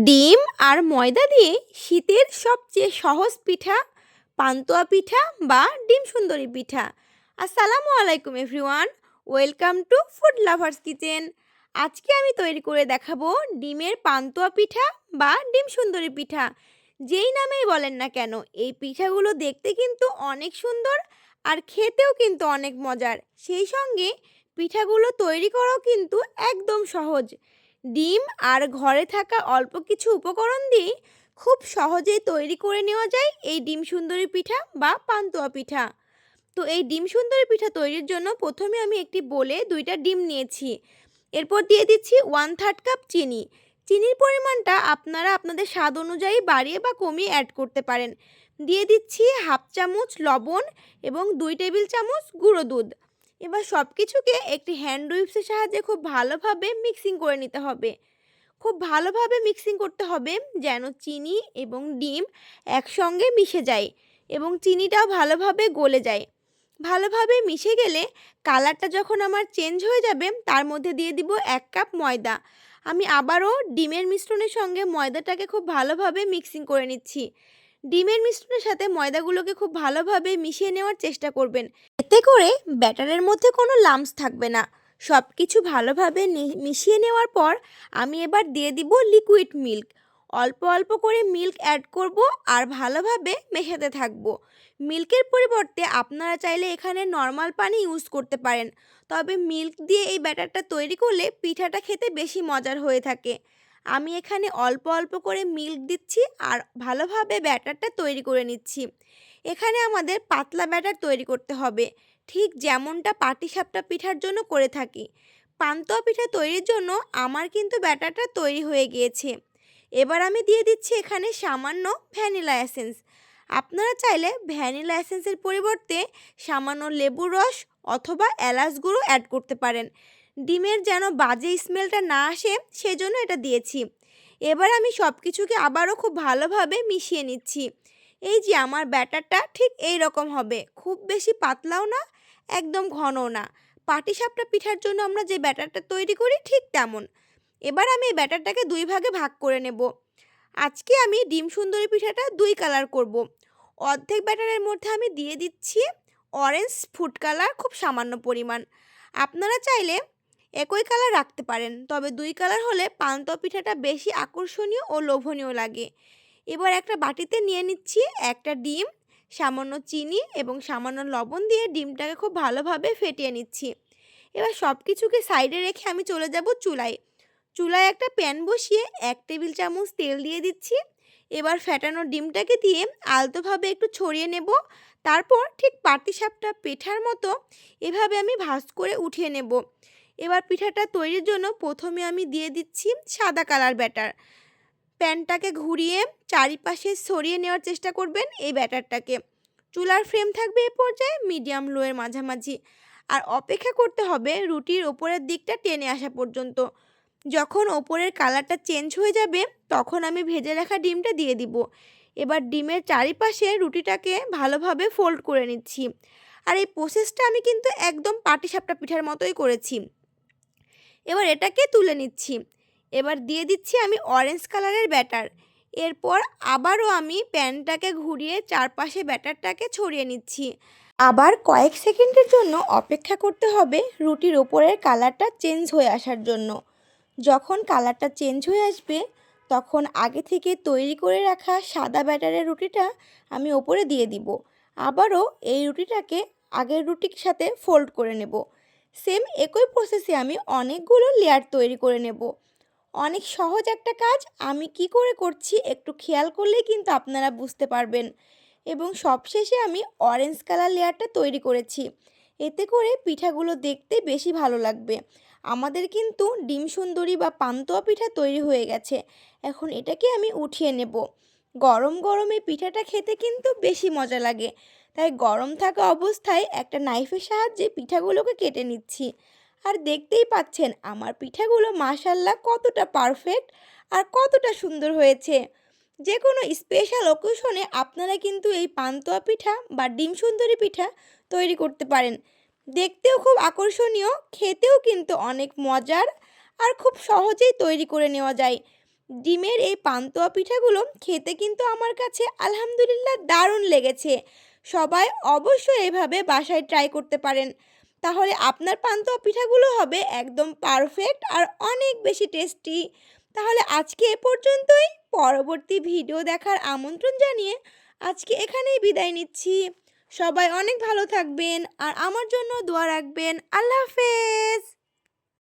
ডিম আর ময়দা দিয়ে শীতের সবচেয়ে সহজ পিঠা পান্তুয়া পিঠা বা ডিম সুন্দরী পিঠা। আসসালামু আলাইকুম everyone, welcome to food lovers kitchen. আজকে আমি তৈরি করে দেখাবো ডিমের পান্তুয়া পিঠা বা ডিম সুন্দরী পিঠা। যেই নামেই বলেন না কেন, এই পিঠাগুলো দেখতে কিন্তু অনেক সুন্দর আর খেতেও কিন্তু অনেক মজার। সেই সঙ্গে পিঠাগুলো তৈরি করাও কিন্তু একদম সহজ। ডিম আর ঘরে থাকা অল্প কিছু উপকরণ দিয়ে খুব সহজেই তৈরি করে নেওয়া যায় এই ডিম সুন্দরী পিঠা বা পান্তুয়া পিঠা। তো এই ডিম সুন্দরী পিঠা তৈরির জন্য প্রথমে আমি একটি বোলে 2টা ডিম নিয়েছি। এরপর দিয়ে দিচ্ছি 1/3 কাপ চিনি। চিনির পরিমাণটা আপনারা আপনাদের স্বাদ অনুযায়ী বাড়িয়ে বা কমিয়ে অ্যাড করতে পারেন। দিয়ে দিচ্ছি হাফ চামচ লবণ এবং 2 টেবিল চামচ গুঁড়ো দুধ। এবার সব কিছুকে একটি হ্যান্ড হুইপসের সাহায্যে খুব ভালোভাবে মিক্সিং করে নিতে হবে। খুব ভালোভাবে মিক্সিং করতে হবে যেন চিনি এবং ডিম একসঙ্গে মিশে যায় এবং চিনিটাও ভালোভাবে গলে যায়। ভালোভাবে মিশে গেলে কালারটা যখন আমার চেঞ্জ হয়ে যাবে, তার মধ্যে দিয়ে দিব 1 কাপ ময়দা। আমি আবারও ডিমের মিশ্রণের সঙ্গে ময়দাটাকে খুব ভালোভাবে মিক্সিং করে নিচ্ছি। ডিমের মিশ্রণের সাথে ময়দাগুলোকে খুব ভালোভাবে মিশিয়ে নেওয়ার চেষ্টা করবেন। এতে করে ব্যাটারের মধ্যে কোনো লাম্পস থাকবে না। সব কিছু ভালোভাবে মিশিয়ে নেওয়ার পর আমি এবার দিয়ে দিব লিকুইড মিল্ক। অল্প অল্প করে মিল্ক অ্যাড করব আর ভালোভাবে মেশাতে থাকবো। মিল্কের পরিবর্তে আপনারা চাইলে এখানে নর্মাল পানি ইউজ করতে পারেন, তবে মিল্ক দিয়ে এই ব্যাটারটা তৈরি করলে পিঠাটা খেতে বেশি মজার হয়ে থাকে। আমি এখানে অল্প অল্প করে মিল্ক দিচ্ছি আর ভালোভাবে ব্যাটারটা তৈরি করে নিচ্ছি। এখানে আমাদের পাতলা ব্যাটার তৈরি করতে হবে, ঠিক যেমনটা পাটিসাপটা পিঠার জন্য করে থাকি। পান্তুয়া পিঠা তৈরির জন্য আমার কিন্তু ব্যাটারটা তৈরি হয়ে গিয়েছে। এবার আমি দিয়ে দিচ্ছি এখানে সামান্য ভ্যানিলা এসেন্স। আপনারা চাইলে ভ্যানিলা এসেন্সের পরিবর্তে সামান্য লেবুর রস অথবা এলাচ গুঁড়ো অ্যাড করতে পারেন। ডিমের যেন বাজে স্মেলটা না আসে সেজন্য এটা দিয়েছি। এবার আমি সব কিছুকে আবারও খুব ভালোভাবে মিশিয়ে নিচ্ছি। এই যে আমার ব্যাটারটা ঠিক এই রকম হবে, খুব বেশি পাতলাও না, একদম ঘনও না। পাটিসাপটা পিঠার জন্য আমরা যে ব্যাটারটা তৈরি করি ঠিক তেমন। এবার আমি এই ব্যাটারটাকে 2 ভাগে ভাগ করে নেব। আজকে আমি ডিম সুন্দরী পিঠাটা 2 কালার করব। অর্ধেক ব্যাটারের মধ্যে আমি দিয়ে দিচ্ছি অরেঞ্জ ফুড কালার, খুব সামান্য পরিমাণ। আপনারা চাইলে একই কালার রাখতে পারেন, তবে 2 কালার হলে পান্তুয়া পিঠাটা বেশি আকর্ষণীয় ও লোভনীয় লাগে। এবার একটা বাটিতে নিয়ে নিচ্ছি একটা ডিম, সামান্য চিনি এবং সামান্য লবণ দিয়ে ডিমটাকে খুব ভালোভাবে ফেটিয়ে নিচ্ছি। এবার সব কিছুকে সাইডে রেখে আমি চলে যাব চুলায়। চুলায় একটা প্যান বসিয়ে 1 টেবিল চামচ তেল দিয়ে দিচ্ছি। এবার ফেটানো ডিমটাকে দিয়ে আলতোভাবে একটু ছড়িয়ে নেব। তারপর ঠিক পাটিসাপটা পিঠার মতো এভাবে আমি ভাঁজ করে উঠিয়ে নেব। এবার পিঠাটা তৈরির জন্য প্রথমে আমি দিয়ে দিচ্ছি সাদা কালার ব্যাটার। প্যানটাকে ঘুরিয়ে চারিপাশে ছড়িয়ে নেওয়ার চেষ্টা করবেন এই ব্যাটারটাকে। চুলার ফ্লেম থাকবে এ পর্যায়ে মিডিয়াম লোয়ের মাঝামাঝি, আর অপেক্ষা করতে হবে রুটির ওপরের দিকটা টেনে আসা পর্যন্ত। যখন ওপরের কালারটা চেঞ্জ হয়ে যাবে, তখন আমি ভেজে রাখা ডিমটা দিয়ে দিব। এবার ডিমের চারিপাশে রুটিটাকে ভালোভাবে ফোল্ড করে নিচ্ছি। আর এই প্রসেসটা আমি কিন্তু একদম পাটিসাপটা পিঠার মতোই করেছি। এবার এটাকে তুলে নিচ্ছি। এবার দিয়ে দিচ্ছি আমি অরেঞ্জ কালারের ব্যাটার। এরপর আবারও আমি প্যানটাকে ঘুরিয়ে চারপাশে ব্যাটারটাকে ছড়িয়ে নিচ্ছি। আবার কয়েক সেকেন্ডের জন্য অপেক্ষা করতে হবে রুটির ওপরের কালারটা চেঞ্জ হয়ে আসার জন্য। যখন কালারটা চেঞ্জ হয়ে আসবে, তখন আগে থেকে তৈরি করে রাখা সাদা ব্যাটারের রুটিটা আমি ওপরে দিয়ে দিব। আবারও এই রুটিটাকে আগের রুটির সাথে ফোল্ড করে নেব। সেম একই প্রসেসে আমি অনেকগুলো লেয়ার তৈরি করে নেব। অনেক সহজ একটা কাজ, আমি কি করে করছি একটু খেয়াল করলেই কিন্তু আপনারা বুঝতে পারবেন। এবং সবশেষে আমি অরেঞ্জ কালার লেয়ারটা তৈরি করেছি। এতে করে পিঠাগুলো দেখতে বেশি ভালো লাগবে। আমাদের কিন্তু ডিম সুন্দরী বা পান্তুয়া পিঠা তৈরি হয়ে গেছে। এখন এটাকে আমি উঠিয়ে নেব। গরম গরম এই পিঠাটা খেতে কিন্তু বেশি মজা লাগে, তাই গরম থাকা অবস্থায় একটা নাইফের সাহায্যে পিঠাগুলোকে কেটে নিচ্ছি। আর দেখতেই পাচ্ছেন আমার পিঠাগুলো মাশাআল্লাহ কতটা পারফেক্ট আর কতটা সুন্দর হয়েছে। যে কোনো স্পেশাল অকেশনে আপনারা কিন্তু এই পান্তুয়া পিঠা বা ডিম সুন্দরী পিঠা তৈরি করতে পারেন। দেখতেও খুব আকর্ষণীয়, খেতেও কিন্তু অনেক মজার আর খুব সহজেই তৈরি করে নেওয়া যায়। ডিমের এই পান্তুয়া পিঠাগুলো খেতে কিন্তু আমার কাছে আলহামদুলিল্লাহ দারুণ লেগেছে। সবাই অবশ্যই এভাবে বাসায় ট্রাই করতে পারেন। তাহলে আপনার পান্তুয়া পিঠাগুলো হবে একদম পারফেক্ট আর অনেক বেশি টেস্টি। তাহলে আজকে এ পর্যন্তই। পরবর্তী ভিডিও দেখার আমন্ত্রণ জানিয়ে আজকে এখানেই বিদায় নিচ্ছি। সবাই অনেক ভালো থাকবেন আর আমার জন্য দোয়া রাখবেন। আল্লাহ হাফেজ।